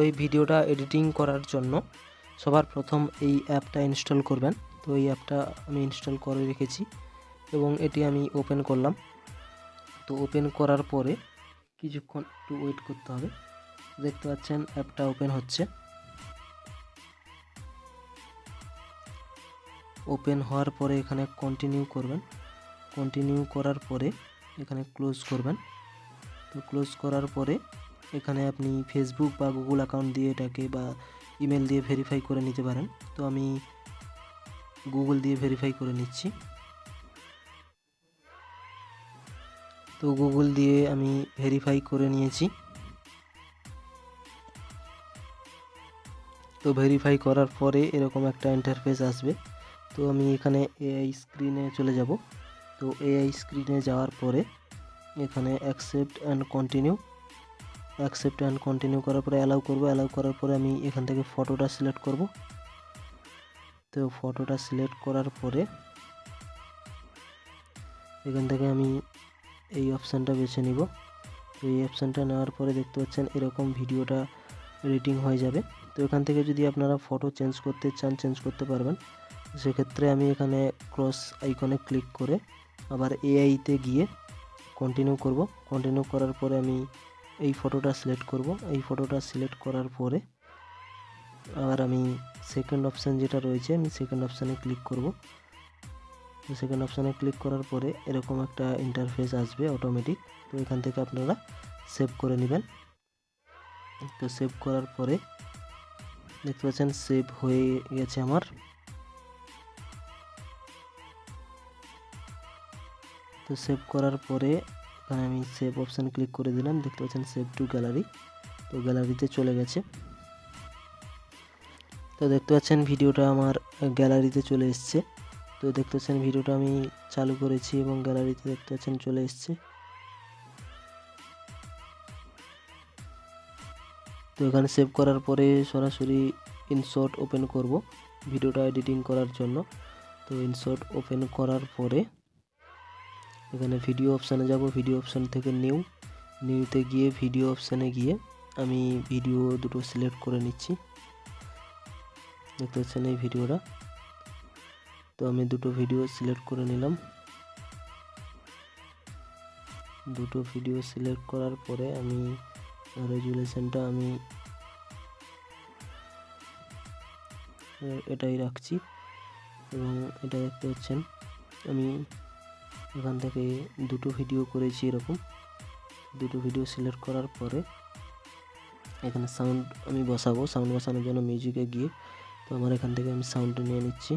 এই ভিডিওটা এডিটিং করার জন্য সবার প্রথম এই অ্যাপটা ইনস্টল করবেন। তো এই অ্যাপটা আমি ইনস্টল করে রেখেছি এবং এটি আমি ওপেন করলাম। তো ওপেন করার পরে কিছুক্ষণ একটু ওয়েট করতে হবে। দেখতে পাচ্ছেন অ্যাপটা ওপেন হচ্ছে। ওপেন হওয়ার পরে এখানে কন্টিনিউ করবেন। কন্টিনিউ করার পরে এখানে ক্লোজ করবেন। তো ক্লোজ করার পরে এখানে আপনি ফেসবুক বা গুগল অ্যাকাউন্ট দিয়ে এটাকে বা ইমেল দিয়ে ভেরিফাই করে নিতে পারেন। তো আমি গুগল দিয়ে ভেরিফাই করে নিচ্ছি। তো গুগল দিয়ে আমি ভেরিফাই করে নিয়েছি। তো ভেরিফাই করার পরে এরকম একটা ইন্টারফেস আসবে। তো আমি এখানে এআই স্ক্রিনে চলে যাব। তো এআই স্ক্রিনে যাওয়ার পরে এখানে অ্যাকসেপ্ট অ্যান্ড কন্টিনিউ করার পরে অ্যালাউ করব। অ্যালাউ করার পরে আমি এখান থেকে ফটোটা সিলেক্ট করব। তো ফটোটা সিলেক্ট করার পরে এখান থেকে আমি এই অপশানটা বেছে নিব। তো এই অপশানটা নেওয়ার পরে দেখতে পাচ্ছেন এরকম ভিডিওটা এডিটিং হয়ে যাবে। তো এখান থেকে যদি আপনারা ফটো চেঞ্জ করতে চান চেঞ্জ করতে পারবেন। সেক্ষেত্রে আমি এখানে ক্রস আইকনে ক্লিক করে আবার এআইতে গিয়ে কন্টিনিউ করব। কন্টিনিউ করার পরে আমি এই ফটোটা সিলেক্ট করব। এই ফটোটা সিলেক্ট করার পরে আবার আমি সেকেন্ড অপশান যেটা রয়েছে আমি সেকেন্ড অপশানে ক্লিক করব। তো সেকেন্ড অপশানে ক্লিক করার পরে এরকম একটা ইন্টারফেস আসবে অটোমেটিক। তো এখান থেকে আপনারা সেভ করে নেবেন। তো সেভ করার পরে দেখতে পাচ্ছেন সেভ হয়ে গেছে আমার। তো সেভ করার পরে এখানে আমি সেভ অপশান ক্লিক করে দিলাম। দেখতে পাচ্ছেন সেভ টু গ্যালারি। তো গ্যালারিতে চলে গেছে। তো দেখতে পাচ্ছেন ভিডিওটা আমার গ্যালারিতে চলে এসছে। তো দেখতে পাচ্ছেন ভিডিওটা আমি চালু করেছি এবং গ্যালারিতে দেখতে পাচ্ছেন চলে এসছে। তো এখানে সেভ করার পরে সরাসরি ইনশট ওপেন করব ভিডিওটা এডিটিং করার জন্য। তো ইনশট ওপেন করার পরে এখানে ভিডিও অপশানে যাব। ভিডিও অপশান থেকে নিউতে গিয়ে ভিডিও অপশানে গিয়ে আমি ভিডিও দুটো সিলেক্ট করে নিচ্ছি। দেখতে পাচ্ছেন এই ভিডিওটা। তো আমি দুটো ভিডিও সিলেক্ট করে নিলাম। দুটো ভিডিও সিলেক্ট করার পরে আমি রেজুলেশনটা আমি এটাই রাখছি এবং এটা দেখতে পাচ্ছেন আমি এখান থেকে দুটো ভিডিও করেছি। এরকম দুটো ভিডিও সিলেক্ট করার পরে এখানে সাউন্ড আমি বসাবো। সাউন্ড বসানোর জন্য মিউজিকে গিয়ে তো আমার এখান থেকে আমি সাউন্ডটা নিয়ে নিচ্ছি।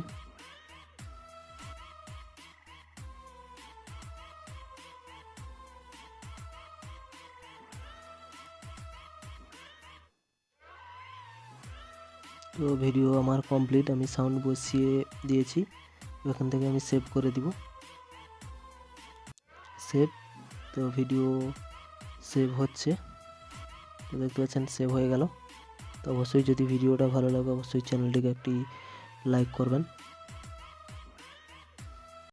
তো ভিডিও আমার কমপ্লিট, আমি সাউন্ড বসিয়ে দিয়েছি। এখান থেকে আমি সেভ করে দিব। সেভ। তো ভিডিও সেভ হচ্ছে। তো দেখতে পাচ্ছেন সেভ হয়ে গেল। তো অবশ্যই যদি ভিডিওটা ভালো লাগে অবশ্যই চ্যানেলটিকে একটি লাইক করবেন।